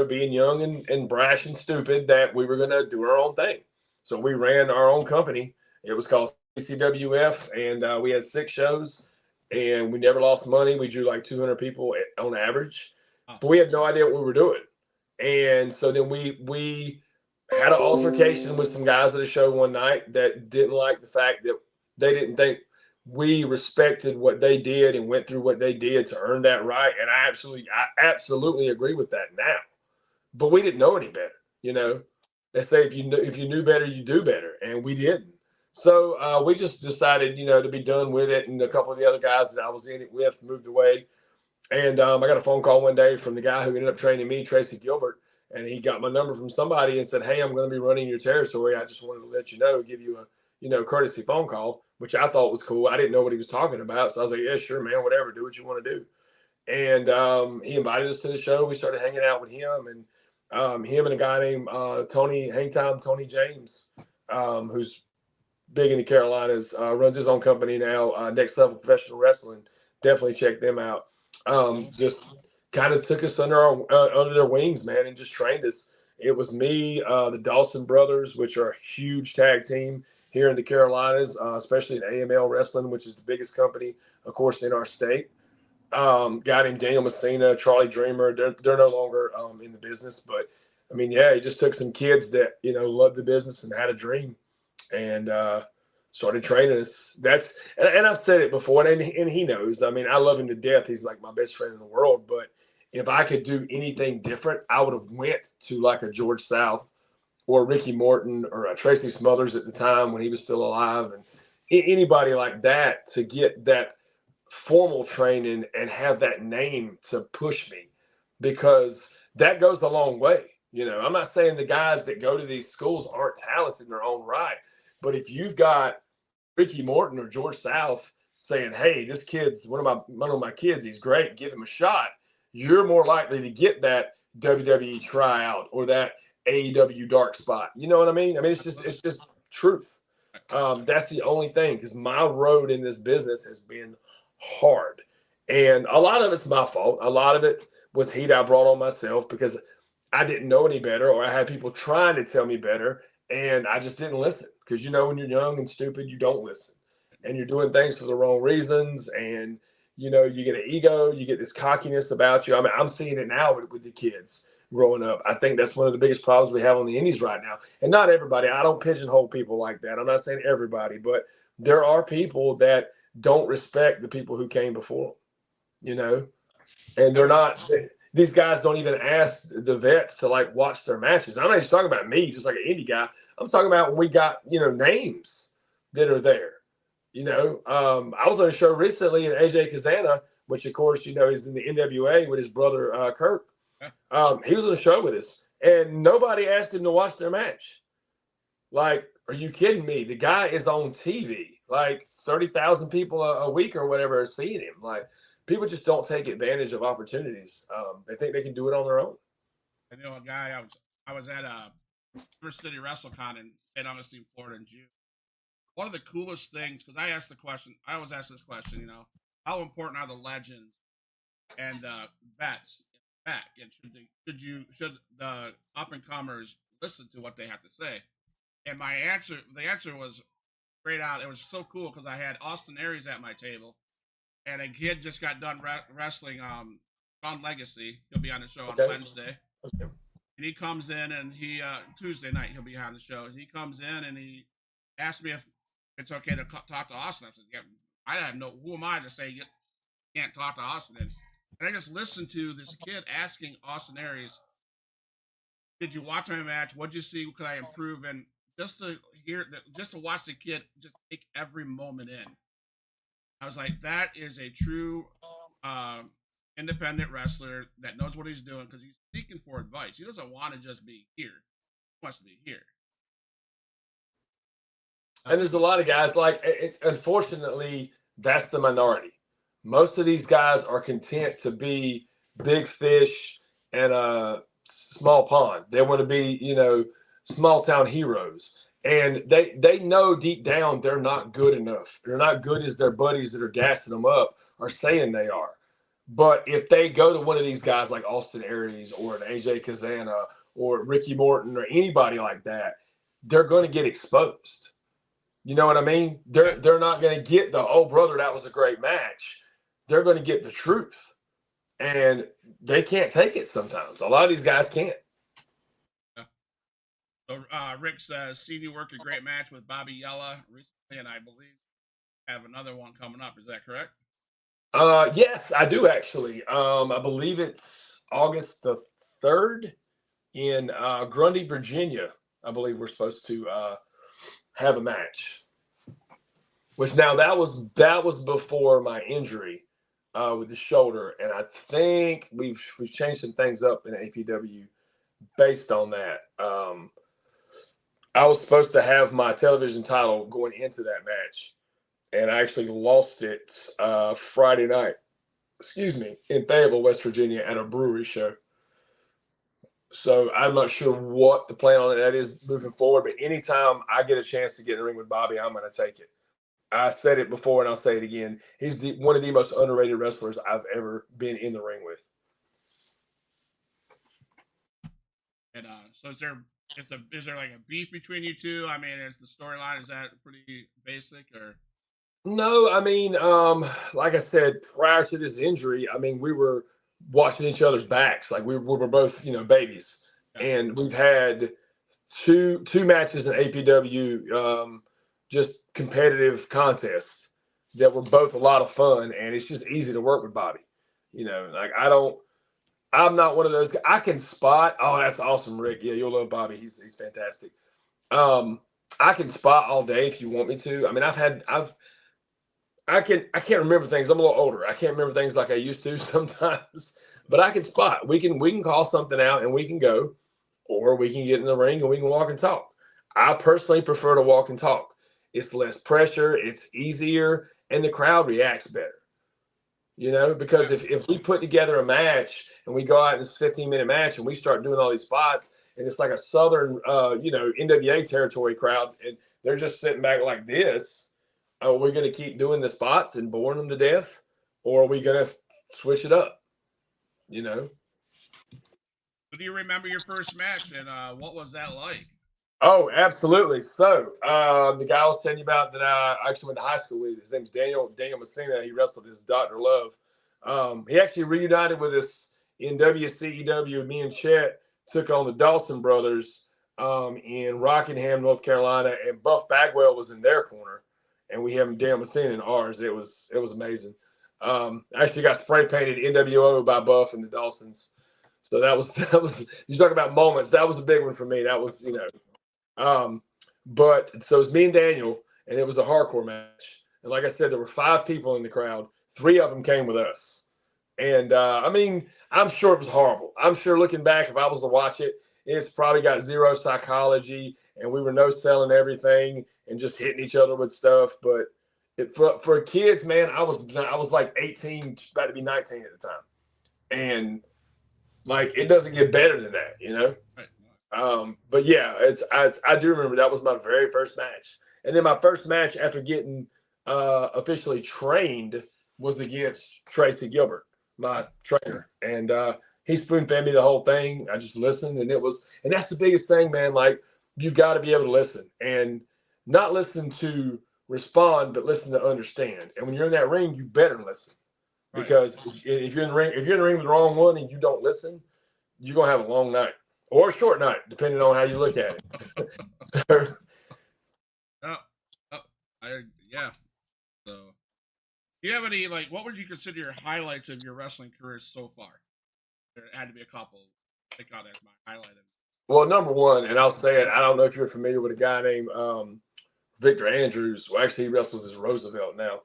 being young and brash and stupid, that we were going to do our own thing. So we ran our own company. It was called CCWF, and we had 6 shows, and we never lost money. We drew like 200 people on average, but we had no idea what we were doing. And so then we had an altercation with some guys at a show one night that didn't like the fact that they didn't think we respected what they did and went through what they did to earn that right. And I absolutely agree with that now. But we didn't know any better. They say if you knew better, you do better, and we didn't. So we just decided, to be done with it. And a couple of the other guys that I was in it with moved away. And I got a phone call one day from the guy who ended up training me, Tracy Gilbert, and he got my number from somebody and said, "Hey, I'm going to be running your territory. I just wanted to let you know, give you a courtesy phone call," which I thought was cool. I didn't know what he was talking about, so I was like, "Yeah, sure, man, whatever. Do what you want to do." And he invited us to the show. We started hanging out with him, and him and a guy named Tony James, who's big in the Carolinas, runs his own company now, Next Level Professional Wrestling. Definitely check them out. Just kind of took us under their wings, man, and just trained us. It was me, the Dawson brothers, which are a huge tag team here in the Carolinas, especially in AML Wrestling, which is the biggest company, of course, in our state. Guy named Daniel Messina, Charlie Dreamer. They're no longer in the business, but I mean, yeah, he just took some kids that loved the business and had a dream, and started training us. And I've said it before, and he knows. I mean, I love him to death. He's like my best friend in the world. But if I could do anything different, I would have went to like a George South or Ricky Morton or a Tracy Smothers at the time when he was still alive, and anybody like that to get that formal training and have that name to push me, because that goes a long way. I'm not saying the guys that go to these schools aren't talented in their own right, but if you've got Ricky Morton or George South saying, "Hey, this kid's one of my kids, he's great, give him a shot," you're more likely to get that WWE tryout or that AEW dark spot. You know what I mean? I mean, it's just truth. That's the only thing, because my road in this business has been hard, and a lot of it's my fault. A lot of it was heat I brought on myself because I didn't know any better, or I had people trying to tell me better, and I just didn't listen. Because when you're young and stupid, you don't listen, and you're doing things for the wrong reasons, and you get an ego, you get this cockiness about you. I mean, I'm seeing it now with the kids growing up. I think that's one of the biggest problems we have on the indies right now. And not everybody. I don't pigeonhole people like that. I'm not saying everybody, but there are people that don't respect the people who came before them, and they're not. These guys don't even ask the vets to like watch their matches. I'm not just talking about me, just like an indie guy. I'm talking about when we got names that are there. I was on a show recently, and AJ Kazana, which of course is in the NWA with his brother Kirk. He was on a show with us, and nobody asked him to watch their match. Like, are you kidding me? The guy is on TV. Like 30,000 people a week or whatever are seeing him. Like, people just don't take advantage of opportunities. They think they can do it on their own. I know a guy. I was at a First City WrestleCon in St. Augustine, Florida in June. One of the coolest things, because I asked the question, I always ask this question, how important are the legends and the vets back, and should the up and comers listen to what they have to say? And the answer was straight out. It was so cool because I had Austin Aries at my table, and a kid just got done wrestling John Legacy. He'll be on the show on Wednesday. Okay. And he comes in, and he Tuesday night he'll be on the show. He comes in and he asked me if it's okay to talk to Austin. I said, "Yeah, I have no. Who am I to say you can't talk to Austin?" And I just listened to this kid asking Austin Aries, "Did you watch my match? What'd you see? Could I improve?" And just to hear that, just to watch the kid just take every moment in, I was like, that is a true independent wrestler that knows what he's doing, because he's seeking for advice. He doesn't want to just be here; he wants to be here. And there's a lot of guys like it. Unfortunately, that's the minority. Most of these guys are content to be big fish and a small pond. They want to be, small town heroes. And they know deep down they're not good enough. They're not good as their buddies that are gassing them up are saying they are. But if they go to one of these guys like Austin Aries or an AJ Kazana or Ricky Morton or anybody like that, they're going to get exposed. You know what I mean? They're not going to get the, oh brother, that was a great match. They're going to get the truth, and they can't take it sometimes. A lot of these guys can't. Yeah. So Rick says, seen you work a great match with Bobby Yella recently, and I believe have another one coming up. Is that correct? Yes, I do actually. I believe it's August the 3rd in Grundy, Virginia. I believe we're supposed to have a match. Which now that was before my injury with the shoulder, and I think we've changed some things up in APW based on that. I was supposed to have my television title going into that match, and I actually lost it Friday night. Excuse me, in Fayetteville, West Virginia, at a brewery show. So I'm not sure what the plan on that is moving forward, but anytime I get a chance to get in the ring with Bobby, I'm going to take it. I said it before and I'll say it again. He's one of the most underrated wrestlers I've ever been in the ring with. And so is there like a beef between you two? I mean, is the storyline, is that pretty basic or? No, I mean, like I said, prior to this injury, I mean, we were watching each other's backs. Like we were both, babies. Yeah. And we've had two matches in APW, just competitive contests that were both a lot of fun, and it's just easy to work with Bobby. Like I'm not one of those guys. I can spot. Oh, that's awesome, Rick. Yeah, you'll love Bobby. He's fantastic. I can spot all day if you want me to. I mean, I can't remember things. I'm a little older. I can't remember things like I used to sometimes, but I can spot. We can call something out and we can go, or we can get in the ring and we can walk and talk. I personally prefer to walk and talk. It's less pressure, it's easier, and the crowd reacts better. Because if we put together a match and we go out in this 15-minute match and we start doing all these spots and it's like a Southern, NWA territory crowd and they're just sitting back like this, are we going to keep doing the spots and boring them to death, or are we going to switch it up? So do you remember your first match and what was that like? Oh, absolutely. So the guy I was telling you about that I actually went to high school with, his name's Daniel Messina. He wrestled as Dr. Love. He actually reunited with us in WCEW. Me and Chet took on the Dawson brothers in Rockingham, North Carolina, and Buff Bagwell was in their corner, and we have Daniel Messina in ours. It was amazing. I actually got spray painted NWO by Buff and the Dawsons. So that was you talk about moments. That was a big one for me. That was but so it was me and Daniel, and it was a hardcore match. And like I said, there were 5 people in the crowd. 3 of them came with us. And I mean, I'm sure it was horrible. I'm sure looking back, if I was to watch it, it's probably got zero psychology, and we were no selling everything and just hitting each other with stuff. But for kids, man, I was like 18, about to be 19 at the time, and like it doesn't get better than that, Right. But yeah, I do remember that was my very first match, and then my first match after getting officially trained was against Tracy Gilbert, my trainer, and he spoon fed me the whole thing. I just listened, and that's the biggest thing, man. Like you've got to be able to listen and not listen to respond, but listen to understand. And when you're in that ring, you better listen, because if you're in the ring with the wrong one and you don't listen, you're gonna have a long night. Or a short night, depending on how you look at it. Yeah. So, do you have any, like, what would you consider your highlights of your wrestling career so far? There had to be a couple. Pick out as my highlight. Well, number one, and I'll say it, I don't know if you're familiar with a guy named Victor Andrews. Well, actually, he wrestles as Roosevelt now.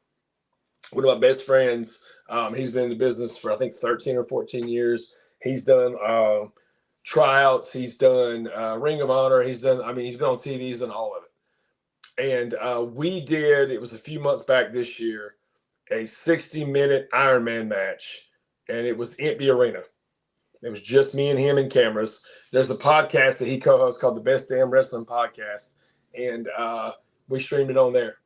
One of my best friends. He's been in the business for, I think, 13 or 14 years. He's done tryouts, he's done Ring of Honor, he's been on TV, he's done all of it. And it was a few months back this year, a 60-minute Iron Man match, and it was empty arena. It was just me and him and cameras. There's a podcast that he co-hosts called the Best Damn Wrestling Podcast, and we streamed it on there,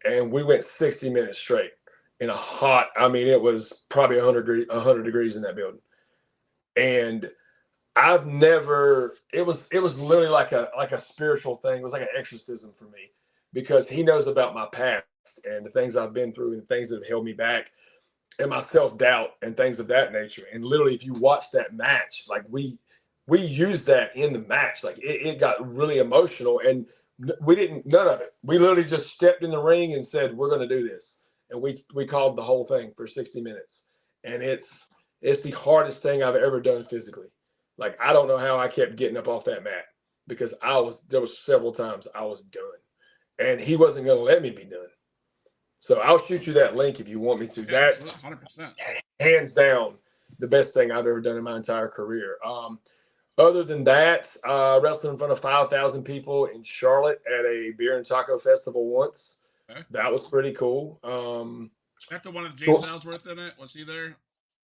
and we went 60 minutes straight. in a hot, I mean, it was probably 100 degrees in that building. And I've never, it was literally like a spiritual thing. It was like an exorcism for me because he knows about my past and the things I've been through and the things that have held me back and my self-doubt and things of that nature. And literally, if you watch that match, like we used that in the match. Like it got really emotional and we didn't, none of it. We literally just stepped in the ring and said, we're going to do this. And we called the whole thing for 60 minutes. And it's the hardest thing I've ever done physically. Like, I don't know how I kept getting up off that mat because there was several times I was done and he wasn't going to let me be done. So I'll shoot you that link if you want me to. Yeah, That's 100%. hands down the best thing I've ever done in my entire career. Other than that, wrestling in front of 5,000 people in Charlotte at a beer and taco festival once. Okay. That was pretty cool. That's the one with James Ellsworth in it? Was he there?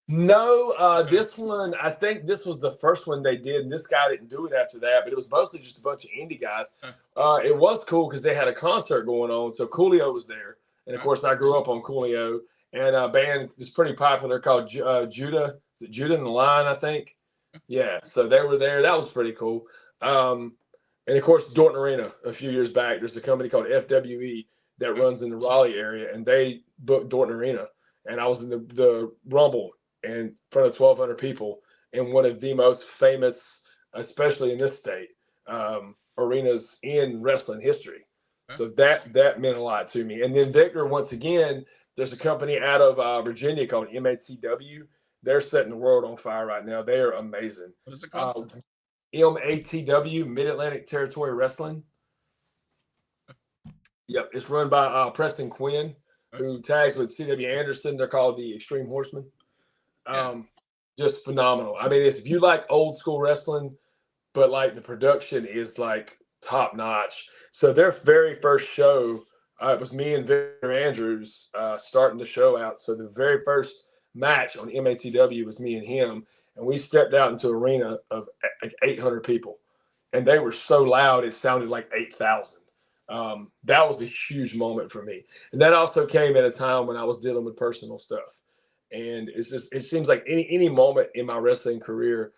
No, Okay. this one, I think this was the first one they did, and this guy didn't do it after that, but it was mostly just a bunch of indie guys. Okay. It was cool because they had a concert going on, so Coolio was there. And, of course, I grew up on Coolio, and a band is pretty popular called Judah. Is it Judah and the Line, I think? Yeah, so they were there. That was pretty cool. And, of course, Dorton Arena a few years back, there's a company called FWE that runs in the Raleigh area, and they booked Dorton Arena. And I was in the Rumble in front of 1,200 people in one of the most famous, especially in this state, arenas in wrestling history. So that meant a lot to me. And then Victor, once again, there's a company out of Virginia called MATW. They're setting the world on fire right now. They are amazing. What is it called? MATW, Mid-Atlantic Territory Wrestling. Yep, it's run by Preston Quinn, who tags with C.W. Anderson. They're called the Extreme Horsemen. Just phenomenal. I mean, if you like old school wrestling, but like the production is like top notch. So their very first show, it was me and Victor Andrews starting the show out. So the very first match on MATW was me and him, and we stepped out into an arena of like 800 people, and they were so loud it sounded like 8,000. That was a huge moment for me, and that also came at a time when I was dealing with personal stuff. And it seems like any moment in my wrestling career,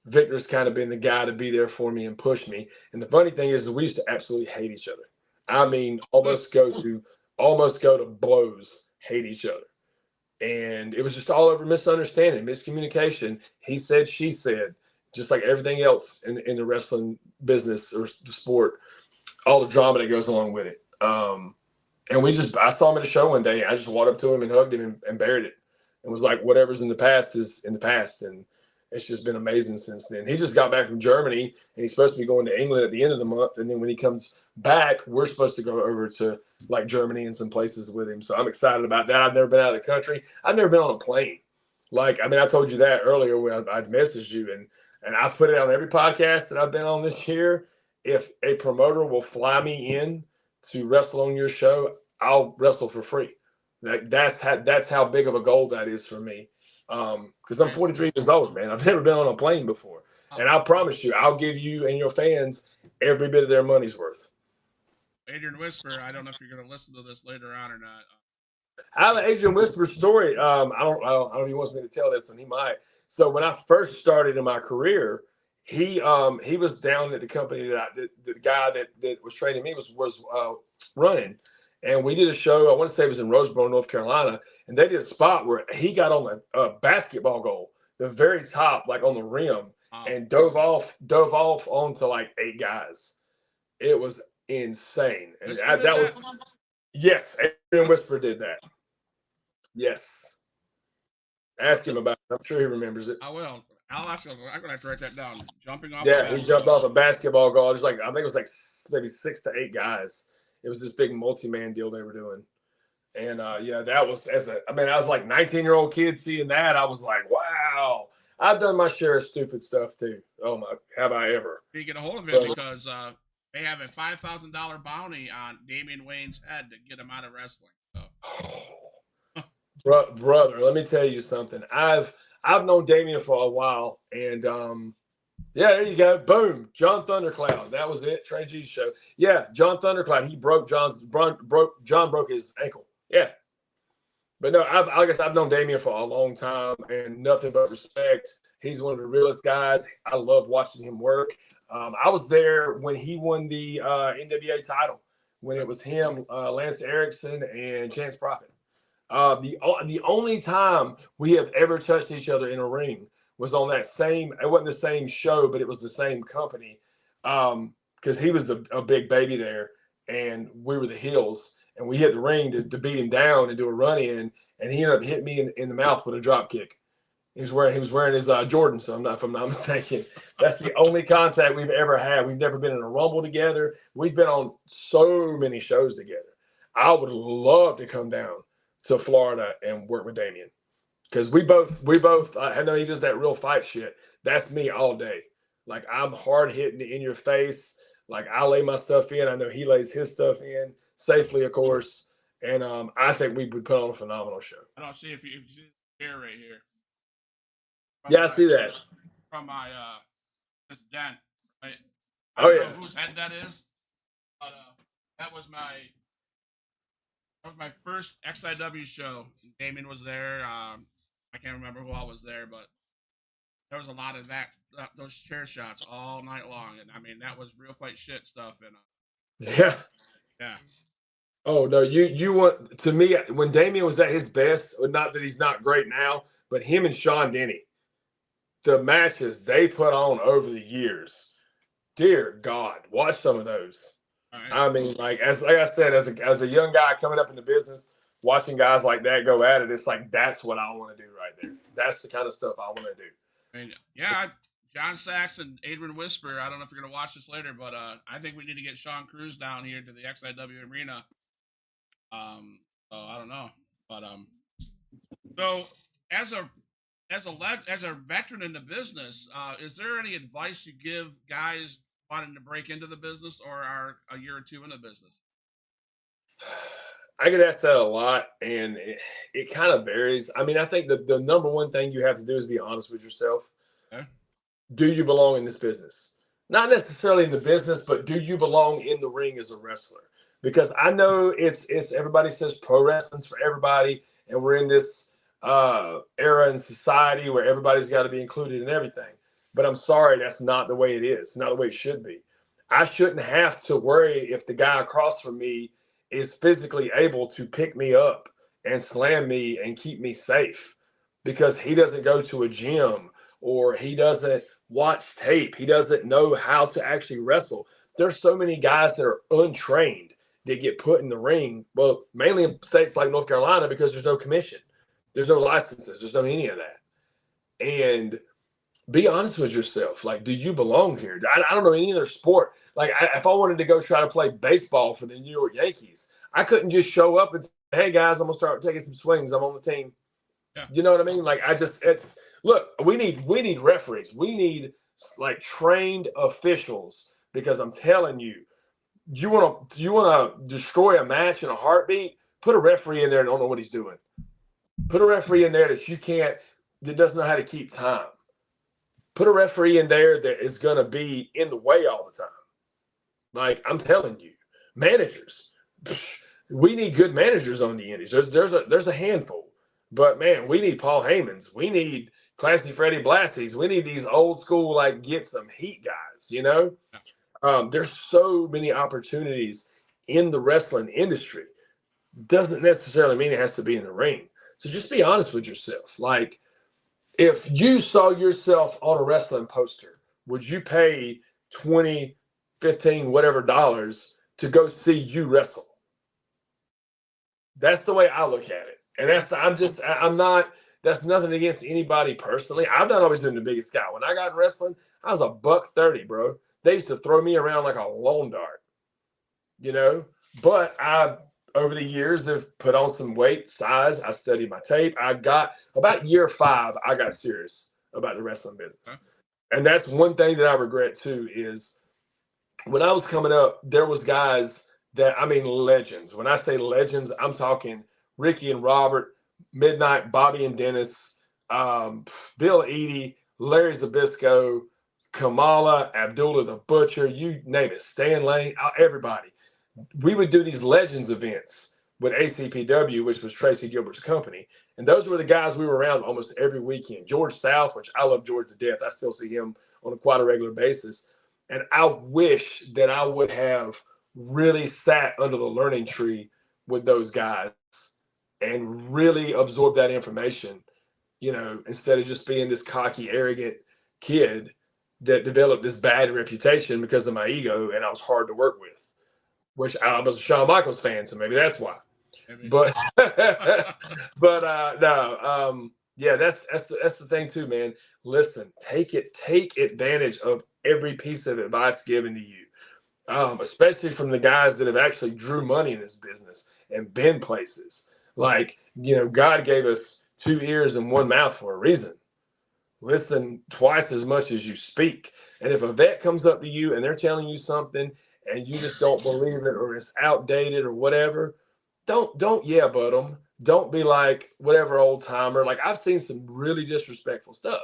Victor's kind of been the guy to be there for me and push me. And the funny thing is, we used to absolutely hate each other. I mean, almost go to blows, hate each other. And it was just all over misunderstanding, miscommunication. He said, she said, just like everything else in the wrestling business or the sport, all the drama that goes along with it. And I saw him at a show one day. I just walked up to him and hugged him and buried it. And was like, whatever's in the past is in the past. And it's just been amazing since then. He just got back from Germany, and he's supposed to be going to England at the end of the month. And then when he comes back, we're supposed to go over to like Germany and some places with him. So I'm excited about that. I've never been out of the country. I've never been on a plane. Like, I mean, I told you that earlier when I'd messaged you, and I've put it on every podcast that I've been on this year. If a promoter will fly me in to wrestle on your show, I'll wrestle for free. That's how big of a goal that is for me. Because I'm 43 years old, man. I've never been on a plane before. And I promise you, I'll give you and your fans every bit of their money's worth. Adrian Whisper, I don't know if you're going to listen to this later on or not. I have an Adrian Whisper story. I don't know if he wants me to tell this, and he might. So when I first started in my career, he was down at the company the guy that was training me was running. And we did a show, I want to say it was in Roseboro, North Carolina, and they did a spot where he got on a basketball goal, the very top, like on the rim, and dove off onto like 8 guys. It was insane. And that was, yes, Adrian Whisper did that. Yes. Ask him about it. I'm sure he remembers it. I will. I'll ask him. I'm going to have to write that down. Jumping off. Yeah, he jumped off a basketball goal. Just like, I think it was like maybe 6 to 8 guys. It was this big multi-man deal they were doing. And that was I was like 19-year-old kid seeing that. I was like, wow. I've done my share of stupid stuff too. Oh my, have I ever? You get a hold of it because they have a $5,000 bounty on Damian Wayne's head to get him out of wrestling. So. Brother, let me tell you something. I've known Damian for a while, and there you go. Boom. John Thundercloud. That was it. Trey G's show. Yeah, John Thundercloud. He broke John broke his ankle. Yeah. But no, I guess I've known Damian for a long time and nothing but respect. He's one of the realest guys. I love watching him work. I was there when he won the NWA title, when it was him, Lance Erickson, and Chance Prophet. The only time we have ever touched each other in a ring was on that same. It wasn't the same show, but it was the same company. Because he was a big baby there, and we were the heels, and we hit the ring to beat him down and do a run in, and he ended up hitting me in the mouth with a drop kick. He was wearing his Jordans, so if I'm not mistaken. That's the only contact we've ever had. We've never been in a rumble together. We've been on so many shows together. I would love to come down to Florida and work with Damian, because we both I know he does that real fight shit. That's me all day. Like, I'm hard hitting in your face. Like, I lay my stuff in. I know he lays his stuff in safely, of course. And I think we would put on a phenomenal show. I don't see if you see the hair right here. Yeah, I see that. From my this dent. Right? Oh, I don't yeah. know whose head that is, but that was my first XIW show. Damien was there. I can't remember who all was there, but there was a lot of those chair shots all night long, and I mean that was real fight shit stuff. And Yeah. yeah. Oh no, you want, to me, when Damian was at his best, not that he's not great now, but him and Sean Denny, the matches they put on over the years, dear God, watch some of those. Right. I mean, like I said, as a young guy coming up in the business, watching guys like that go at it, it's like, that's what I want to do right there. That's the kind of stuff I want to do. I mean, yeah, John Sachs and Adrian Whisper. I don't know if you're gonna watch this later, but I think we need to get Sean Cruz down here to the XIW arena. So I don't know, but so as a veteran in the business, is there any advice you give guys wanting to break into the business or are a year or two in the business? I get asked that a lot, and it kind of varies. I mean, I think the number one thing you have to do is be honest with yourself. Okay. Do you belong in this business? Not necessarily in the business, but do you belong in the ring as a wrestler? Because I know it's everybody says pro wrestling's for everybody, and we're in this era in society where everybody's got to be included in everything. But I'm sorry, that's not the way it is. It's not the way it should be. I shouldn't have to worry if the guy across from me is physically able to pick me up and slam me and keep me safe, because he doesn't go to a gym, or he doesn't watch tape. He doesn't know how to actually wrestle. There's so many guys that are untrained that get put in the ring. Well, mainly in states like North Carolina, because there's no commission. There's no licenses. There's no any of that. And be honest with yourself. Like, do you belong here? I don't know any other sport. Like, if I wanted to go try to play baseball for the New York Yankees, I couldn't just show up and say, hey, guys, I'm going to start taking some swings. I'm on the team. Yeah. You know what I mean? Like, look, we need referees. We need, like, trained officials, because I'm telling you, you want to destroy a match in a heartbeat, put a referee in there that don't know what he's doing. Put a referee in there that doesn't know how to keep time. Put a referee in there that is going to be in the way all the time. Like, I'm telling you, managers, we need good managers on the indies. There's a handful, but man, we need Paul Heymans. We need Classy Freddie Blassies. We need these old school, like, get some heat guys, you know? There's so many opportunities in the wrestling industry. Doesn't necessarily mean it has to be in the ring. So just be honest with yourself. Like, if you saw yourself on a wrestling poster, would you pay 20, 15, whatever dollars to go see you wrestle? That's the way I look at it. And that's nothing against anybody personally. I've not always been the biggest guy. When I got in wrestling, I was $130, bro. They used to throw me around like a lawn dart, you know? But I, over the years, have put on some weight, size. I studied my tape. About year 5, I got serious about the wrestling business. And that's one thing that I regret too, is when I was coming up, there was guys legends. When I say legends, I'm talking Ricky and Robert, Midnight, Bobby and Dennis, Bill Eadie, Larry Zbyszko, Kamala, Abdullah the Butcher, you name it, Stan Lane, everybody. We would do these legends events with ACPW, which was Tracy Gilbert's company. And those were the guys we were around almost every weekend. George South, which I love George to death. I still see him on quite a regular basis. And I wish that I would have really sat under the learning tree with those guys and really absorbed that information, instead of just being this cocky, arrogant kid that developed this bad reputation because of my ego and I was hard to work with, which I was a Shawn Michaels fan, so maybe that's why. But yeah, that's the thing too, man. Listen, take advantage of every piece of advice given to you, especially from the guys that have actually drew money in this business and been places. Like, God gave us 2 ears and 1 mouth for a reason. Listen twice as much as you speak. And if a vet comes up to you and they're telling you something and you just don't believe it or it's outdated or whatever, don't yeah but them. Don't be like whatever old timer. Like, I've seen some really disrespectful stuff.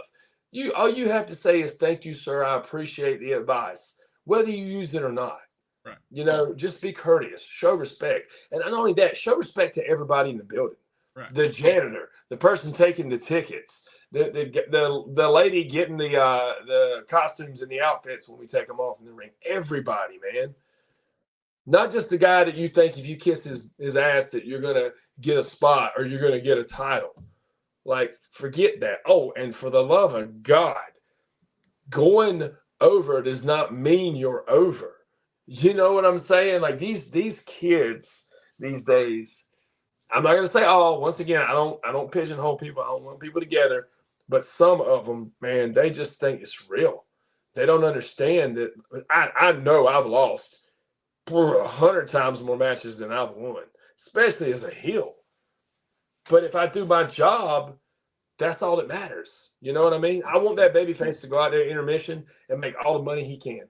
All you have to say is, "Thank you, sir. I appreciate the advice," whether you use it or not. Right. Just be courteous, show respect. And not only that, show respect to everybody in the building. Right. The janitor, the person taking the tickets, the lady getting the costumes and the outfits when we take them off in the ring. Everybody, man. Not just the guy that you think if you kiss his ass that you're gonna get a spot or you're gonna get a title. Like, forget that. Oh, and for the love of God, going over does not mean you're over. You know what I'm saying? Like, these kids these days, I'm not gonna say all. Once again, I don't pigeonhole people. I don't want people together. But some of them, man, they just think it's real. They don't understand that. I know I've lost 100 times more matches than I've won, especially as a heel. But if I do my job, that's all that matters. You know what I mean? I want that babyface to go out there intermission and make all the money he can.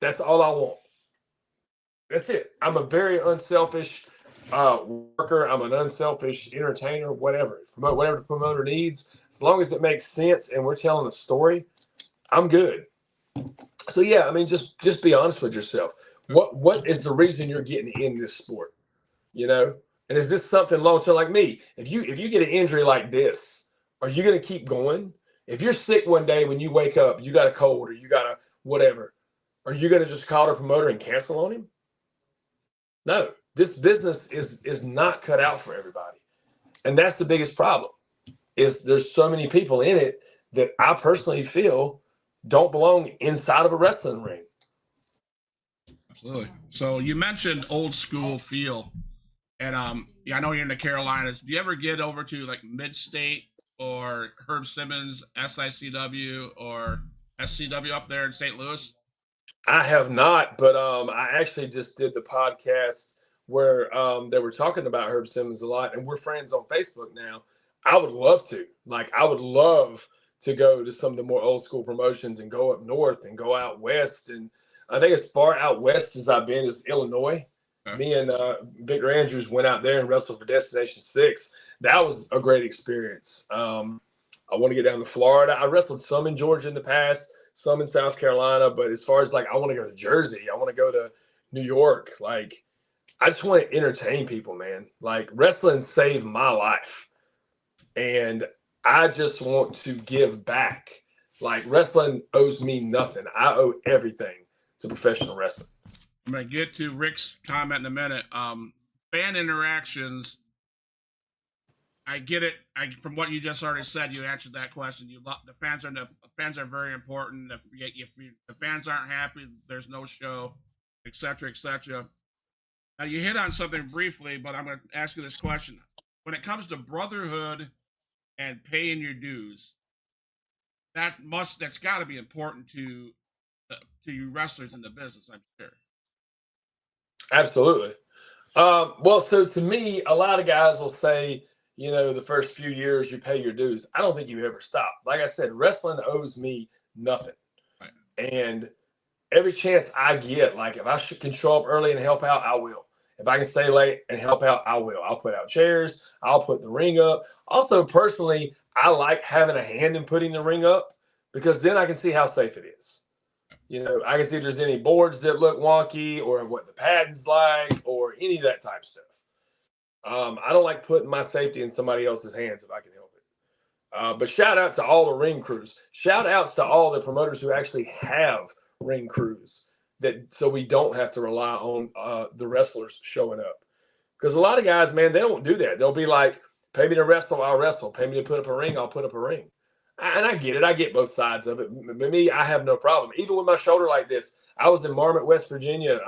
That's all I want. That's it. I'm a very unselfish worker. I'm an unselfish entertainer, whatever. Promote whatever the promoter needs. As long as it makes sense and we're telling a story, I'm good. So yeah, I mean, just be honest with yourself. What is the reason you're getting in this sport? And is this something long term? Like me, if you get an injury like this, are you going to keep going? If you're sick one day when you wake up, you got a cold or you got a whatever, are you going to just call the promoter and cancel on him? No, this business is not cut out for everybody, and that's the biggest problem. Is there's so many people in it that I personally feel don't belong inside of a wrestling ring. Absolutely. So you mentioned old school feel, and I know you're in the Carolinas. Do you ever get over to like Mid-State or Herb Simmons, SICW or SCW up there in St. Louis? I have not, but I actually just did the podcast where they were talking about Herb Simmons a lot, and we're friends on Facebook now. I would love to. Like, I would love to go to some of the more old school promotions and go up north and go out west. And I think as far out west as I've been is Illinois. Okay. Me and Victor Andrews went out there and wrestled for Destination 6. That was a great experience. I want to get down to Florida. I wrestled some in Georgia in the past, some in South Carolina. But as far as like, I want to go to Jersey. I want to go to New York. Like, I just want to entertain people, man. Like, wrestling saved my life. And I just want to give back. Like, wrestling owes me nothing. I owe everything to professional wrestling. I'm going to get to Rick's comment in a minute. Fan interactions. I get it. From what you just already said, you answered that question. The fans are very important. If the fans aren't happy, there's no show, etc., etc. Now you hit on something briefly, but I'm going to ask you this question: when it comes to brotherhood and paying your dues, that's got to be important to you wrestlers in the business, I'm sure. Absolutely. Well, so to me, a lot of guys will say, the first few years you pay your dues. I don't think you ever stop. Like I said, wrestling owes me nothing. Right. And every chance I get, like if I can show up early and help out, I will. If I can stay late and help out, I will. I'll put out chairs. I'll put the ring up. Also, personally, I like having a hand in putting the ring up because then I can see how safe it is. I can see if there's any boards that look wonky or what the padding's like or any of that type of stuff. I don't like putting my safety in somebody else's hands if I can help it. But shout out to all the ring crews. Shout outs to all the promoters who actually have ring crews so we don't have to rely on the wrestlers showing up. Because a lot of guys, man, they don't do that. They'll be like, pay me to wrestle, I'll wrestle. Pay me to put up a ring, I'll put up a ring. And I get it. I get both sides of it. But me, I have no problem. Even with my shoulder like this, I was in Marmot, West Virginia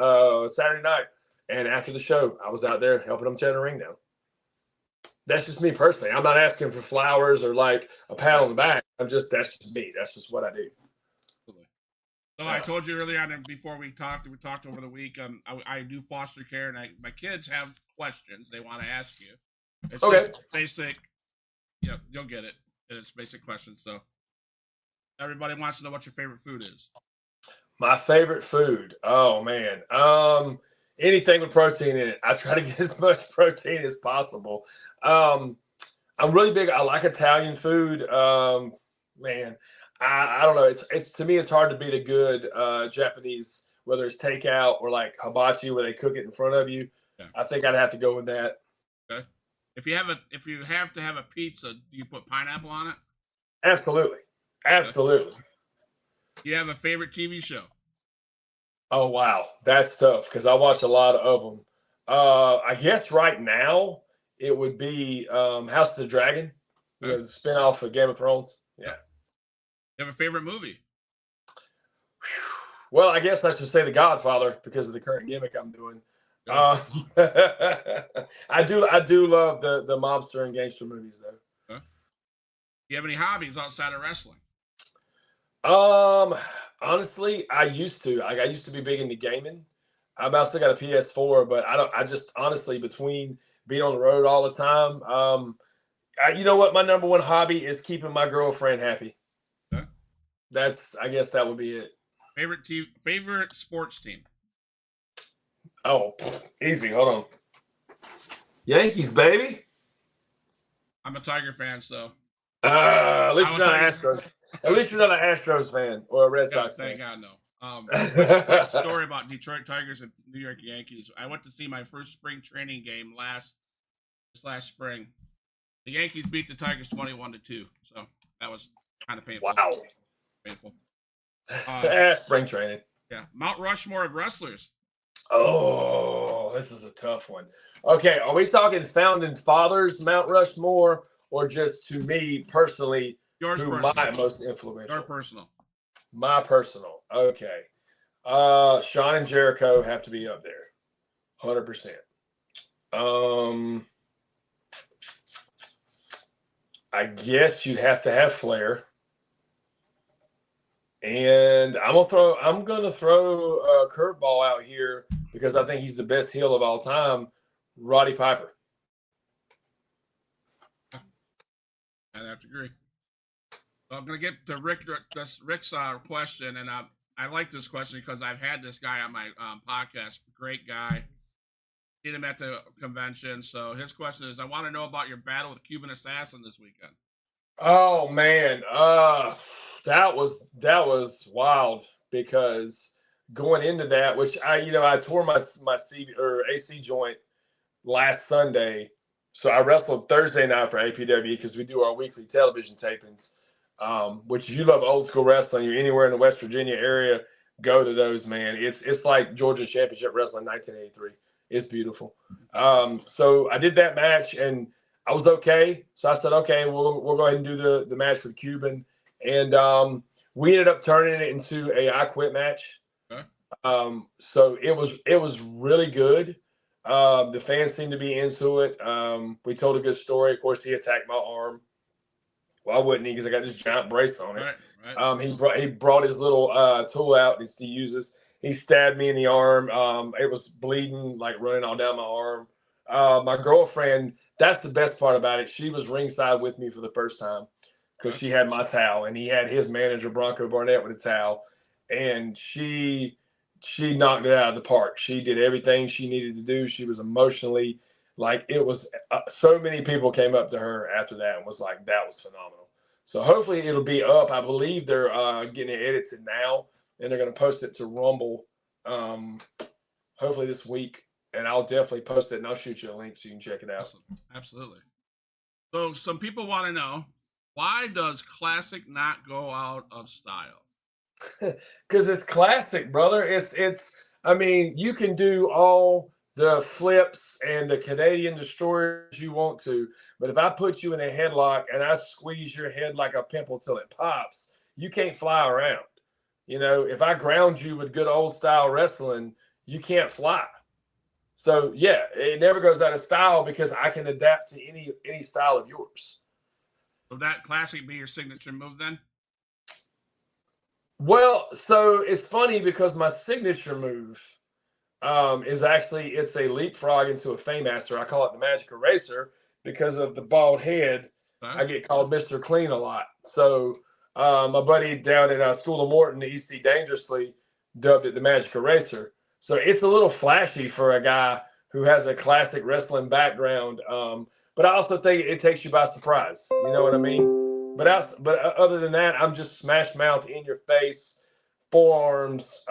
Saturday night. And after the show, I was out there helping them tear the ring down. That's just me personally. I'm not asking for flowers or like a pat on the back. That's just me. That's just what I do. So I told you earlier on before we talked over the week. I do foster care, and my kids have questions they want to ask you. It's just basic. Yeah, you'll get it. It's basic questions. So everybody wants to know what your favorite food is. My favorite food. Oh man. Anything with protein in it. I try to get as much protein as possible. I'm really big. I like Italian food. Man, I don't know. It's to me, it's hard to beat a good Japanese, whether it's takeout or like hibachi where they cook it in front of you. Yeah. I think I'd have to go with that. Okay. If you have to have a pizza, do you put pineapple on it? Absolutely. Absolutely. Do you have a favorite TV show? Oh, wow. That's tough because I watch a lot of them. I guess right now it would be House of the Dragon, the spinoff of Game of Thrones. Yeah. You have a favorite movie? Well, I guess I should say The Godfather because of the current gimmick I'm doing. I do love the mobster and gangster movies though. Do you have any hobbies outside of wrestling? Honestly, I used to. I used to be big into gaming. I still got a PS4, but I just honestly, between being on the road all the time, you know what? My number one hobby is keeping my girlfriend happy. Okay. I guess that would be it. Favorite sports team? Oh, easy. Hold on. Yankees, baby. I'm a Tiger fan, so. At least you're not an Astros. At least you're not an Astros fan or a Red Sox fan. Thank God, no. Quick story about Detroit Tigers and New York Yankees. I went to see my first spring training game last spring. The Yankees beat the Tigers 21-2, so that was kind of painful. Wow. Painful. Spring training. Yeah. Mount Rushmore of wrestlers. Oh, this is a tough one. Okay, are we talking founding fathers, Mount Rushmore, or just to me personally, Yours who personal. my most influential? Your personal. My personal. Okay. Shawn and Jericho have to be up there. 100%. I guess you'd have to have Flair. And I'm gonna throw a curveball out here because I think he's the best heel of all time, Roddy Piper. I'd have to agree. Well, I'm gonna get to Rick's question, and I like this question because I've had this guy on my podcast. Great guy. Seen him at the convention. So his question is, I want to know about your battle with Cuban Assassin this weekend. Oh man, that was wild because going into that, which I tore my AC joint last Sunday, so I wrestled Thursday night for APW because we do our weekly television tapings. Which if you love old school wrestling, you're anywhere in the West Virginia area, go to those, man. It's like Georgia Championship Wrestling 1983. It's beautiful. So I did that match and I was okay. So I said, okay, we'll go ahead and do the match with Cuban. And we ended up turning it into a I Quit match. Okay. So it was really good. The fans seemed to be into it. We told a good story. Of course, he attacked my arm. Why wouldn't he? Because I got this giant brace on it. Right. He brought his little tool out he uses. He stabbed me in the arm. It was bleeding, like running all down my arm. My girlfriend, that's the best part about it. She was ringside with me for the first time because she had my towel and he had his manager, Bronco Barnett, with a towel. And she knocked it out of the park. She did everything she needed to do. She was emotionally, like, it was so many people came up to her after that and was like, that was phenomenal. So hopefully it'll be up. I believe they're getting it edited now, and they're going to post it to Rumble hopefully this week. and I'll definitely post it and I'll shoot you a link so you can check it out. Awesome. Absolutely. So some people want to know, why does classic not go out of style? Because it's classic, brother. It's. I mean, you can do all the flips and the Canadian destroyers you want to, but if I put you in a headlock and I squeeze your head like a pimple till it pops, you can't fly around. You know, if I ground you with good old style wrestling, you can't fly. So yeah, it never goes out of style because I can adapt to any style of yours. Would that classic be your signature move then? Well, so it's funny because my signature move is actually it's a leapfrog into a Faymaster. I call it the Magic Eraser because of the bald head. Huh? I get called Mr. Clean a lot. So my buddy down at School of Morton, EC Dangerously, dubbed it the Magic Eraser. So it's a little flashy for a guy who has a classic wrestling background. But I also think it takes you by surprise. You know what I mean? But other than that, I'm just smash mouth in your face, forearms,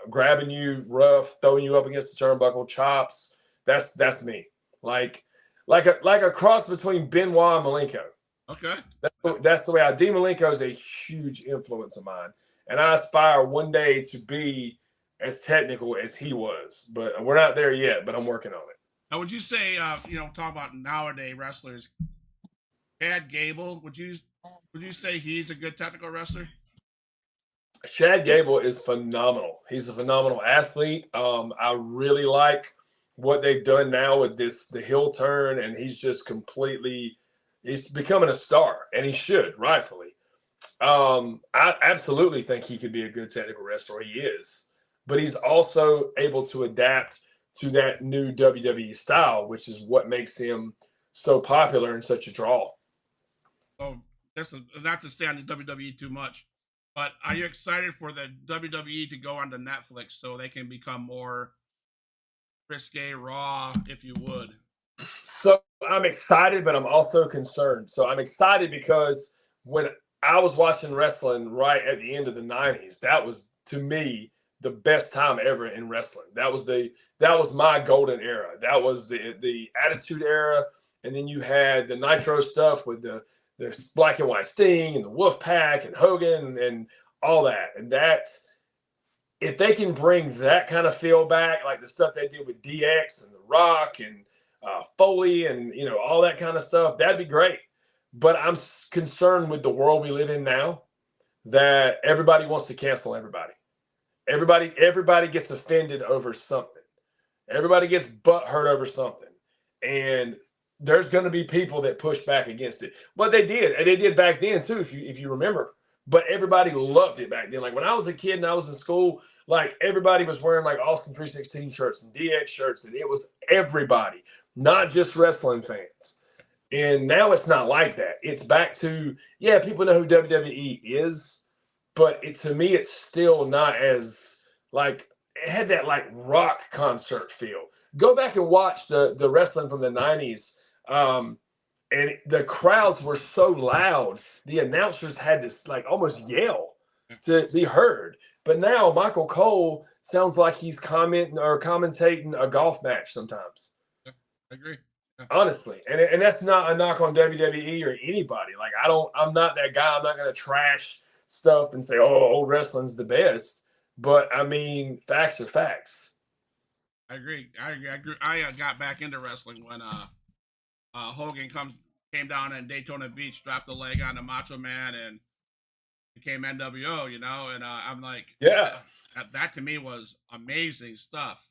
grabbing you rough, throwing you up against the turnbuckle, chops. That's me. Like a cross between Benoit and Malenko. Okay. That's the way I. Dean Malenko is a huge influence of mine, and I aspire one day to be as technical as he was. But we're not there yet. But I'm working on it. Now, would you say, talk about nowadays wrestlers, Chad Gable? Would you say he's a good technical wrestler? Chad Gable is phenomenal. He's a phenomenal athlete. I really like what they've done now with the heel turn, and he's just completely he's becoming a star, and he should rightfully. I absolutely think he could be a good technical wrestler. He is, but he's also able to adapt to that new WWE style, which is what makes him so popular and such a draw. So, this is not to stay on the WWE too much, but are you excited for the WWE to go onto Netflix so they can become more risque, raw, if you would? So I'm excited, but I'm also concerned. So I'm excited because when I was watching wrestling right at the end of the 90s, that was to me the best time ever in wrestling. That was my golden era. That was the Attitude Era, and then you had the Nitro stuff with the Black and White Sting and the Wolf Pack and Hogan and all that. And that if they can bring that kind of feel back, like the stuff they did with DX and The Rock and Foley and all that kind of stuff, that'd be great. But I'm concerned with the world we live in now that everybody wants to cancel everybody. Everybody gets offended over something. Everybody gets butt hurt over something. And there's going to be people that push back against it. But they did back then too, if you remember. But everybody loved it back then. Like when I was a kid and I was in school, like everybody was wearing like Austin 316 shirts and DX shirts, and it was everybody, not just wrestling fans. And now it's not like that. It's back to, yeah, people know who WWE is, but to me, it's still not as like it had that like rock concert feel. Go back and watch the wrestling from the 90s. And the crowds were so loud, the announcers had to like almost yell to be heard. But now Michael Cole sounds like he's commenting or commentating a golf match sometimes. I agree. Honestly, and that's not a knock on WWE or anybody. Like I'm not that guy. I'm not gonna trash stuff and say, oh, old wrestling's the best. But I mean, facts are facts. I agree. I got back into wrestling when Hogan came down in Daytona Beach, dropped the leg on the Macho Man, and became NWO. And I'm like, yeah, that to me was amazing stuff.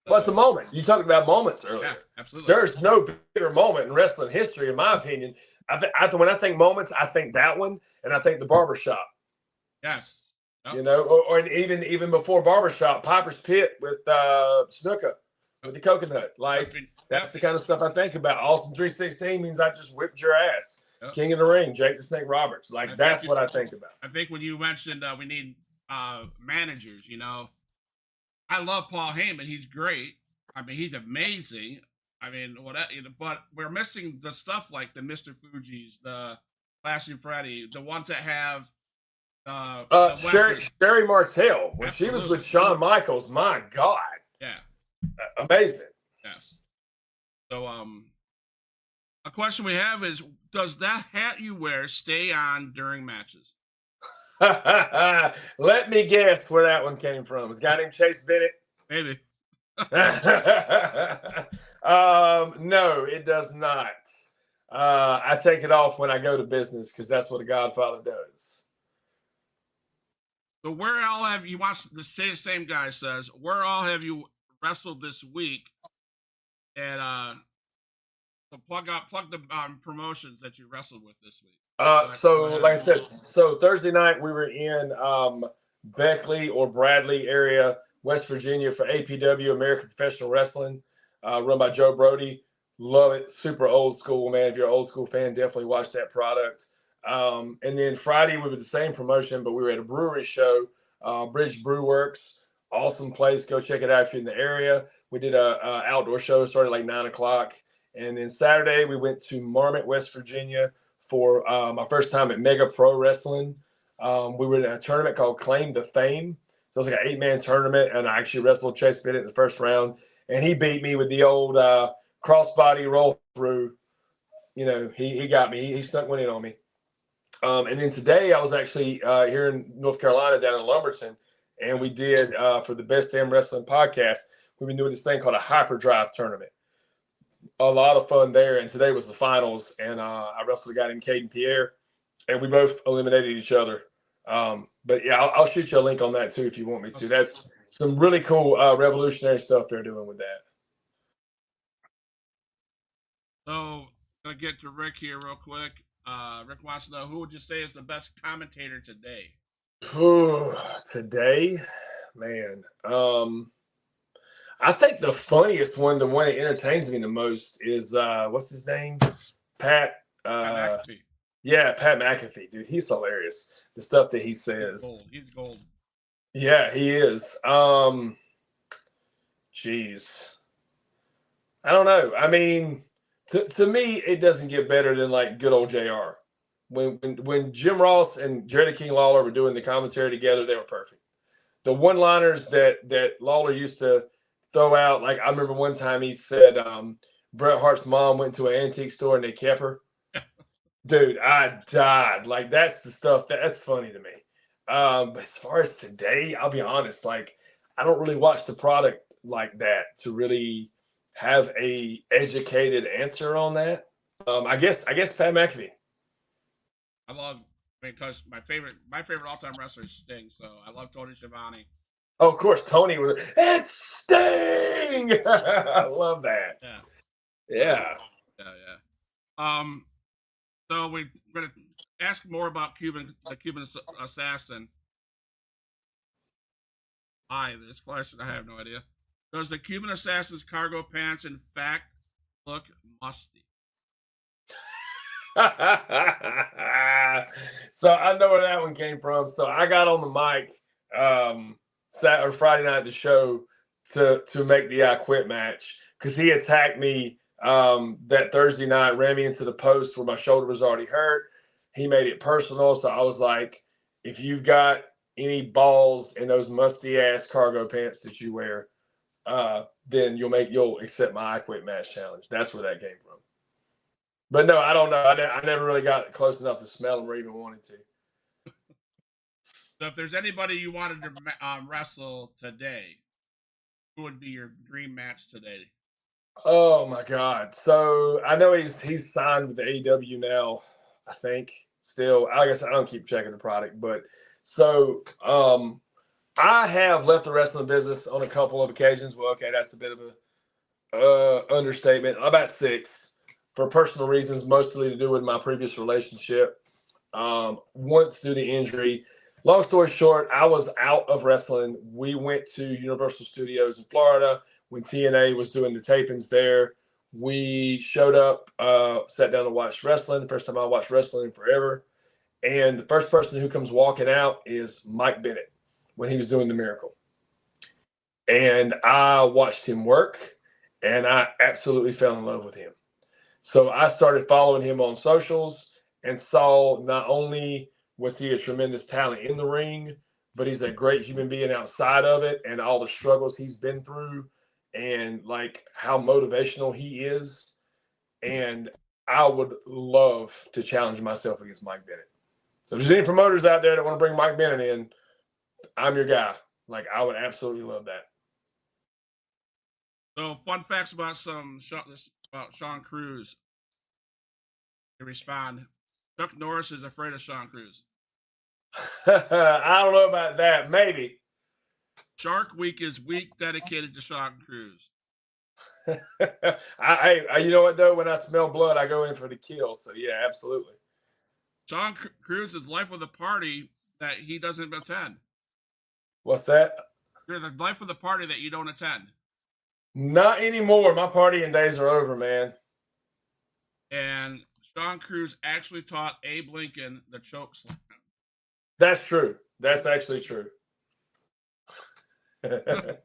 Well, it's a moment. You talked about moments earlier. Yeah, absolutely. There's no bigger moment in wrestling history, in my opinion. When I think moments, I think that one, and I think the barbershop. Yes. Yep. Or even before barbershop, Piper's Pit with Snuka, with the coconut. Like that's the kind of stuff I think about. Austin 316 means I just whipped your ass. Yep. King of the Ring, Jake the Snake Roberts. Like that's what I think about. I think when you mentioned we need managers, I love Paul Heyman. He's great. I mean, he's amazing. I mean, but we're missing the stuff like the Mr. Fuji's, the Classy Freddy, the ones that have Sherry Martel when she was with Shawn Michaels. My God. Yeah. Amazing. Yes. So, a question we have is: does that hat you wear stay on during matches? Let me guess where that one came from. It's a guy named Chase Bennett. Maybe. No, it does not. I take it off when I go to business because that's what a Godfather does. So where all have you watched this same guy says, where all have you wrestled this week? And so plug the promotions that you wrestled with this week. So like I said, so Thursday night we were in Beckley or Bradley area, West Virginia for APW, American Professional Wrestling, run by Joe Brody. Love it. Super old school, man. If you're an old school fan, definitely watch that product. And then Friday we were the same promotion, but we were at a brewery show, Bridge Brew Works. Awesome place. Go check it out if you're in the area. We did a outdoor show, started like 9 o'clock. And then Saturday we went to Marmot, West Virginia for my first time at Mega Pro Wrestling. We were in a tournament called Claim to Fame. So it was like an 8-man tournament, and I actually wrestled Chase Bennett in the first round, and he beat me with the old crossbody roll through. You know, he got me. He snuck one in on me. And then today I was actually here in North Carolina down in Lumberton, and we did for the Best Damn Wrestling podcast, we've been doing this thing called a Hyperdrive tournament. A lot of fun there, and today was the finals, and I wrestled a guy named Caden Pierre, and we both eliminated each other. But yeah, I'll shoot you a link on that too if you want me to. That's some really cool revolutionary stuff they're doing with that. So I'm gonna get to Rick here real quick. Rick wants to know, who would you say is the best commentator today? Today, man. I think the funniest one, the one that entertains me the most, is what's his name? Pat. Pat McAfee. Yeah, Pat McAfee, dude. He's hilarious. The stuff that he says. He's gold. Yeah, he is. Jeez. I don't know. I mean, to me, it doesn't get better than like good old JR. When Jim Ross and Jerry King Lawler were doing the commentary together, they were perfect. The one-liners that Lawler used to throw out, like I remember one time he said Bret Hart's mom went to an antique store and they kept her. Dude, I died. Like that's the stuff that's funny to me. But as far as today, I'll be honest, like I don't really watch the product like that to really have a educated answer on that. I guess Pat McAfee. Because my favorite all-time wrestler is Sting, so I love Tony Schiavone. Oh, of course, Tony was. It's Sting. I love that. Yeah. So we're gonna ask more about the Cuban assassin. This question, I have no idea. Does the Cuban assassin's cargo pants in fact look musty? So I know where that one came from. So I got on the mic Friday night at the show to make the I Quit match because he attacked me that Thursday night, ran me into the post where my shoulder was already hurt. He made it personal. So I was like, if you've got any balls in those musty ass cargo pants that you wear, then you'll accept my I Quit match challenge. That's where that came from. But no, I don't know. I never really got close enough to smell them or even wanted to. So if there's anybody you wanted to wrestle today, who would be your dream match today? Oh my God! So I know he's signed with the AEW now. I think still. I guess I don't keep checking the product, but so I have left the wrestling business on a couple of occasions. Well, okay, that's a bit of a understatement. About 6. For personal reasons, mostly to do with my previous relationship. Once due to injury. Long story short, I was out of wrestling. We went to Universal Studios in Florida when TNA was doing the tapings there. We showed up, sat down to watch wrestling. First time I watched wrestling in forever. And the first person who comes walking out is Mike Bennett when he was doing the Miracle. And I watched him work, and I absolutely fell in love with him. So I started following him on socials and saw not only was he a tremendous talent in the ring, but he's a great human being outside of it and all the struggles he's been through. and like how motivational he is. And I would love to challenge myself against Mike Bennett. So if there's any promoters out there that want to bring Mike Bennett in, I'm your guy. Like, I would absolutely love that. So, fun facts about Sean Cruz. To respond, Chuck Norris is afraid of Sean Cruz. I don't know about that. Maybe. Shark Week is week dedicated to Sean Cruz. You know what though? When I smell blood, I go in for the kill. So yeah, absolutely. Sean Cruz is life of the party that he doesn't attend. What's that? You're the life of the party that you don't attend. Not anymore. My partying days are over, man. And Sean Cruz actually taught Abe Lincoln the choke slam. That's true. That's actually true. So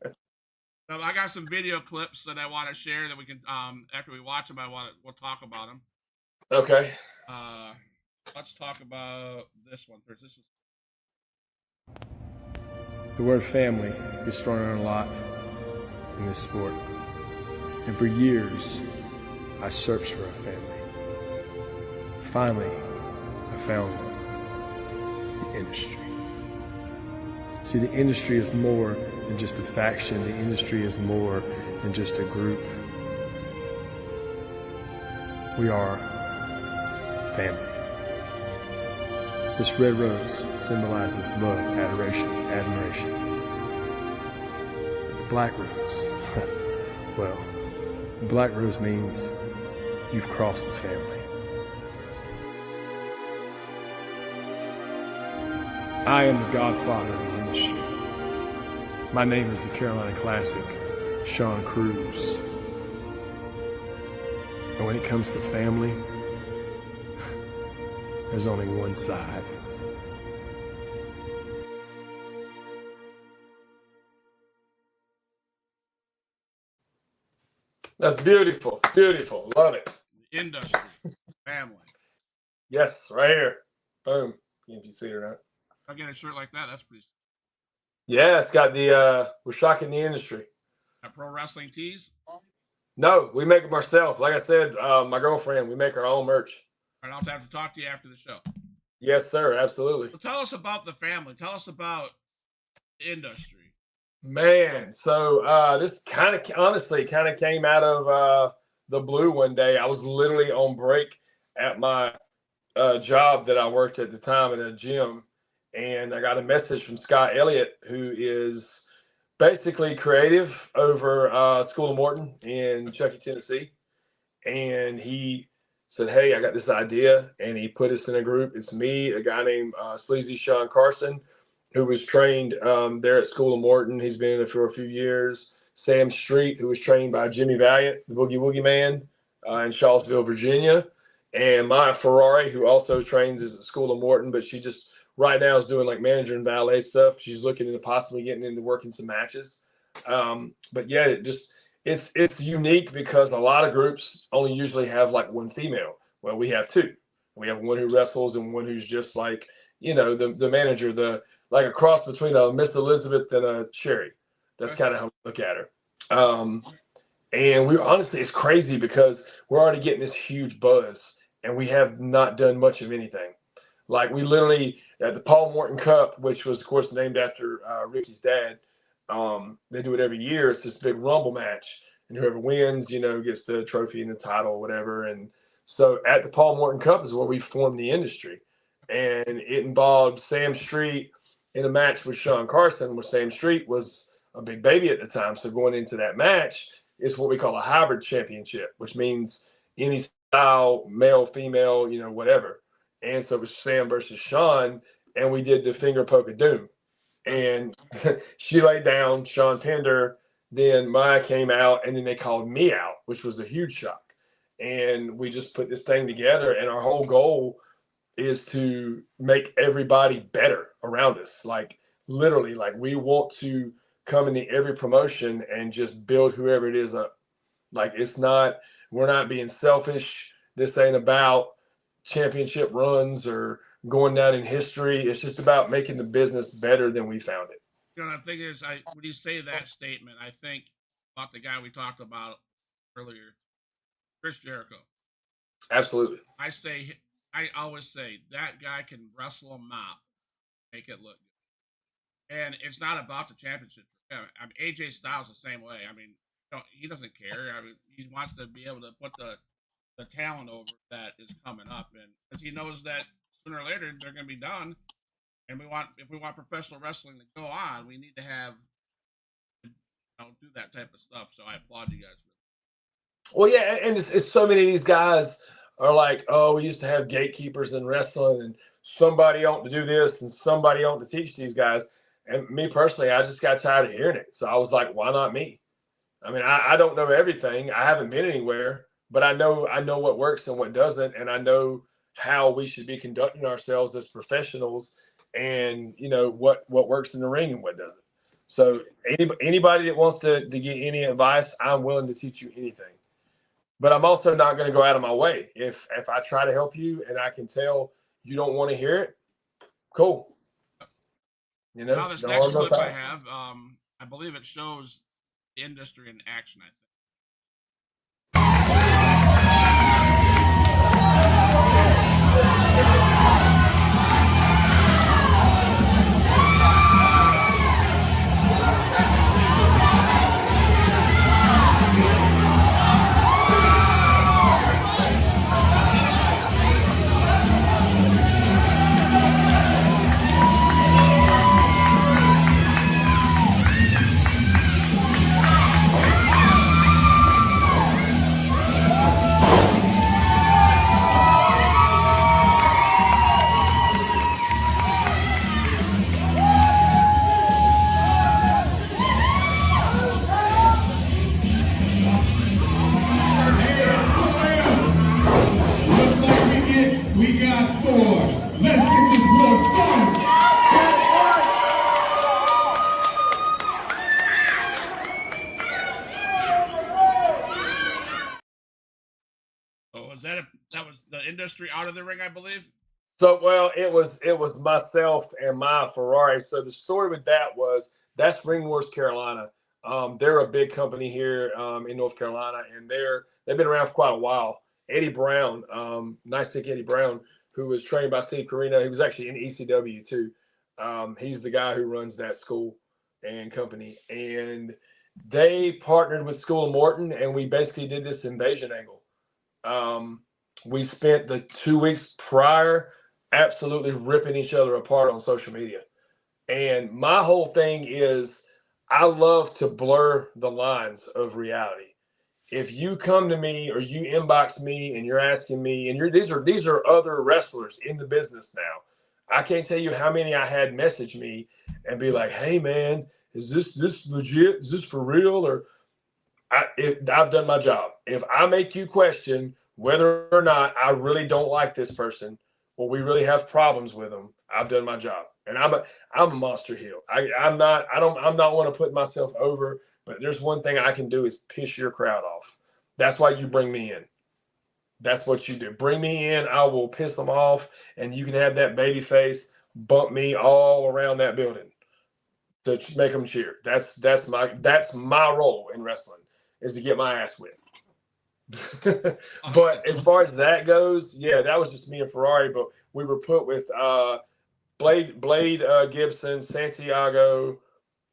I got some video clips that I want to share that we can, after we watch them, we'll talk about them. Okay. Let's talk about this one first. The word family is thrown around a lot in this sport. And for years, I searched for a family. Finally, I found one. The industry. See, the industry is more than just a faction. The industry is more than just a group. We are family. This red rose symbolizes love, adoration, admiration. The black rose, well, the black rose means you've crossed the family. I am the godfather of the industry. My name is the Carolina Classic, Sean Cruz. And when it comes to family, there's only one side. That's beautiful. Beautiful. Love it. The industry. Family. Yes, right here. Boom. If you see it or not. I get a shirt like that. That's pretty. Yeah, it's got the we're shocking the industry. Pro wrestling tees? No, we make them ourselves. Like I said, my girlfriend, we make our own merch. All right, I'll have to talk to you after the show. Yes, sir. Absolutely. So tell us about the family. Tell us about the industry. Man, so this kind of honestly kind of came out of the blue one day. I was literally on break at my job that I worked at the time at a gym, and I got a message from Scott Elliott, who is basically creative over School of Morton in Chuckey, Tennessee. And he said, hey, I got this idea. And he put us in a group. It's me, a guy named Sleazy Sean Carson, who was trained there at School of Morton. He's been in it for a few years. Sam Street, who was trained by Jimmy Valiant, the Boogie Woogie Man in Charlottesville, Virginia. And Maya Ferrari, who also trains at School of Morton, but she just right now is doing like manager and valet stuff. She's looking into possibly getting into working some matches. But yeah, it's unique because a lot of groups only usually have like one female. Well, we have two. We have one who wrestles and one who's just like, you know, the manager, like a cross between a Miss Elizabeth and a Sherry. That's kind of how we look at her. And we honestly, it's crazy because we're already getting this huge buzz and we have not done much of anything. Like we literally at the Paul Morton Cup, which was of course named after Ricky's dad. They do it every year. It's this big rumble match, and whoever wins, you know, gets the trophy and the title or whatever. And so at the Paul Morton Cup is where we formed the industry, and it involved Sam Street in a match with Sean Carson, where Sam Street was a big baby at the time. So going into that match, it's what we call a hybrid championship, which means any style, male, female, you know, whatever. And so it was Sam versus Sean, and we did the finger poke of doom. And she laid down, Sean pinned her, then Maya came out, and then they called me out, which was a huge shock. And we just put this thing together, and our whole goal is to make everybody better around us. Like literally, like we want to come into every promotion and just build whoever it is up. Like we're not being selfish. This ain't about championship runs or going down in history. It's just about making the business better than we found it. You know, the thing is, when you say that statement, I think about the guy we talked about earlier, Chris Jericho. Absolutely. I always say that guy can wrestle a mop, make it look good. And it's not about the championship for him. I mean, AJ Styles the same way. I mean, he doesn't care. I mean, he wants to be able to put the talent over that is coming up, and because he knows that sooner or later they're going to be done. And if we want professional wrestling to go on, we need to have do that type of stuff. So I applaud you guys for that. Well, yeah, and it's so many of these guys are like, oh, we used to have gatekeepers in wrestling, and somebody ought to do this, and somebody ought to teach these guys. And me personally, I just got tired of hearing it. So I was like, why not me? I mean, I don't know everything. I haven't been anywhere, but I know what works and what doesn't, and I know how we should be conducting ourselves as professionals, and what works in the ring and what doesn't. So anybody that wants to get any advice, I'm willing to teach you anything. But I'm also not going to go out of my way. If I try to help you and I can tell you don't want to hear it, cool. Now this next clip I have, I believe it shows the industry in action, I think. We got 4. Let's get this war started. So that was the industry out of the ring, I believe? So, well, it was myself and my Ferrari. So the story with that was that's Ring Wars Carolina. They're a big company here in North Carolina, and they've been around for quite a while. Eddie Brown, Nice Stick Eddie Brown, who was trained by Steve Corino. He was actually in ECW too. He's the guy who runs that school and company. And they partnered with School of Morton, and we basically did this invasion angle. We spent the 2 weeks prior absolutely ripping each other apart on social media. And my whole thing is I love to blur the lines of reality. If you come to me or you inbox me and you're asking me, and these are other wrestlers in the business now. I can't tell you how many I had message me and be like, "Hey man, is this legit? Is this for real?" Or I've done my job. If I make you question whether or not I really don't like this person or we really have problems with them, I've done my job. And I'm a monster heel. I'm not want to put myself over. But there's one thing I can do is piss your crowd off. That's why you bring me in. That's what you do. Bring me in. I will piss them off, and you can have that baby face bump me all around that building to make them cheer. That's my role in wrestling is to get my ass whipped. But as far as that goes, yeah, that was just me and Ferrari. But we were put with Blade Gibson, Santiago.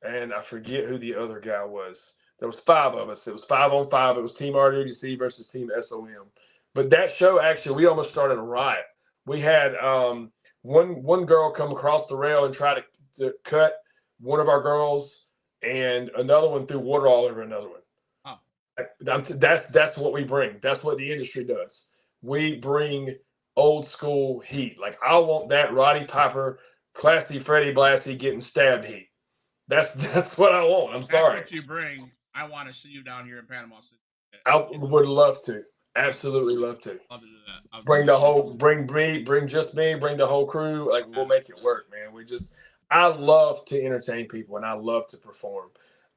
And I forget who the other guy was. There was 5 of us. It was 5-on-5. It was Team RWC versus Team SOM. But that show, actually, we almost started a riot. We had one girl come across the rail and try to cut one of our girls, and another one threw water all over another one. Oh. That's what we bring. That's what the industry does. We bring old school heat. Like, I want that Roddy Piper, Classy Freddie Blassie getting stabbed heat. That's what I want. I'm sorry. That's what you bring. I want to see you down here in Panama City. I would love to. Absolutely love to. Love to do that. Bring the whole, bring just me, bring the whole crew. Like, we'll make it work, man. I love to entertain people and I love to perform.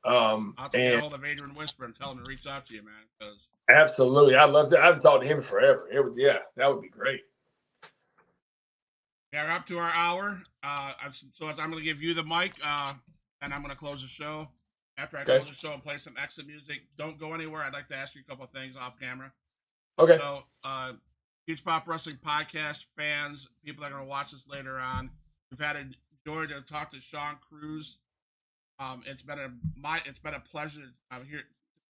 I'll get a hold of Adrian Whisper and tell him to reach out to you, man. Because absolutely, I love to. I haven't talked to him forever. That would be great. Yeah, we're up to our hour. So I'm going to give you the mic, and I'm going to close the show. after I Okay. close the show and play some exit music. Don't go anywhere. I'd like to ask you a couple of things off camera. Okay. So, Huge Pop Wrestling Podcast fans, people that are going to watch this later on, we've had a joy to talk to Sean Cruz. It's been a pleasure to hear,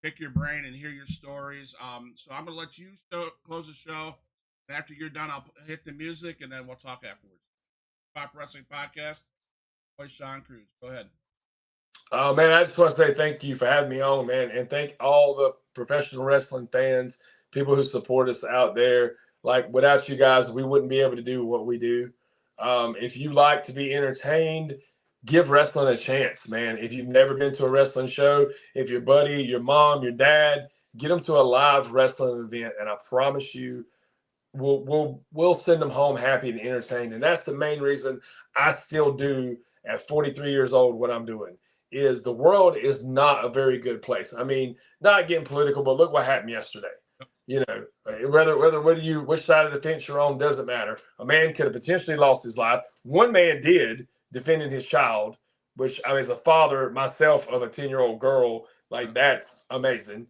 pick your brain and hear your stories. So I'm going to let you close the show. And after you're done, I'll hit the music and then we'll talk afterwards. Pop Wrestling Podcast. Boy, Sean Cruz. Go ahead. Man, I just want to say thank you for having me on, man, and thank all the professional wrestling fans, people who support us out there. Like, without you guys, we wouldn't be able to do what we do. If you like to be entertained, give wrestling a chance, man. If you've never been to a wrestling show, if your buddy, your mom, your dad, get them to a live wrestling event, and I promise you, we'll send them home happy and entertained. And that's the main reason I still do at 43 years old what I'm doing. Is the world is not a very good place. I mean, not getting political, but look what happened yesterday. You know, whether you which side of the fence you're on doesn't matter. A man could have potentially lost his life. One man did, defending his child, which I mean, as a father myself of a 10-year-old girl, like that's amazing.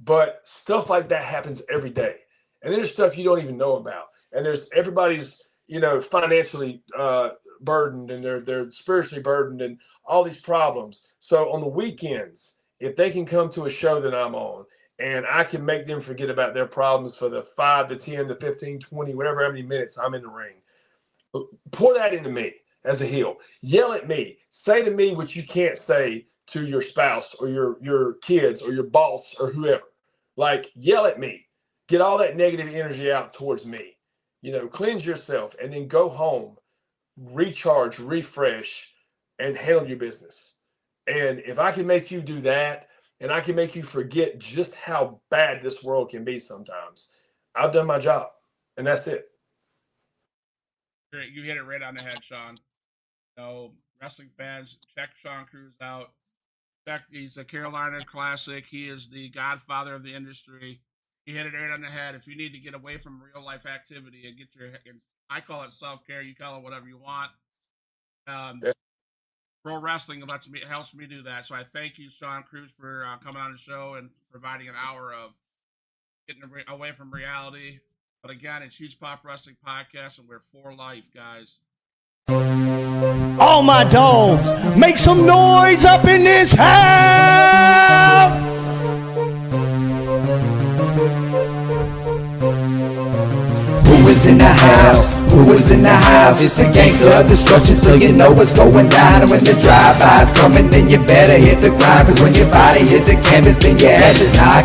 But stuff like that happens every day, and there's stuff you don't even know about. And there's everybody's, you know, financially burdened, and they're spiritually burdened, and all these problems. So on the weekends, if they can come to a show that I'm on, and I can make them forget about their problems for the 5 to 10 to 15, 20, whatever, how many minutes I'm in the ring, pour that into me as a heel. Yell at me. Say to me what you can't say to your spouse or your kids or your boss or whoever. Like, yell at me. Get all that negative energy out towards me. You know, cleanse yourself and then go home, recharge, refresh, and handle your business. And if I can make you do that, and I can make you forget just how bad this world can be sometimes, I've done my job. And that's it. You hit it right on the head, Sean. So, wrestling fans, check Sean Cruz out. He's a Carolina Classic. He is the godfather of the industry. He hit it right on the head. If you need to get away from real life activity and get I call it self-care. You call it whatever you want. Pro wrestling helps me do that. So I thank you, Sean Cruz, for coming on the show and providing an hour of getting away from reality. But again, it's Huge Pop Wrestling Podcast, and we're for life, guys. All my dogs, make some noise up in this house. Who is in the house? Who is in the house? It's the gangster of destruction, so you know what's going down. And when the drive-by's coming, then you better hit the grind. Cause when your body hits the canvas, then your ass is not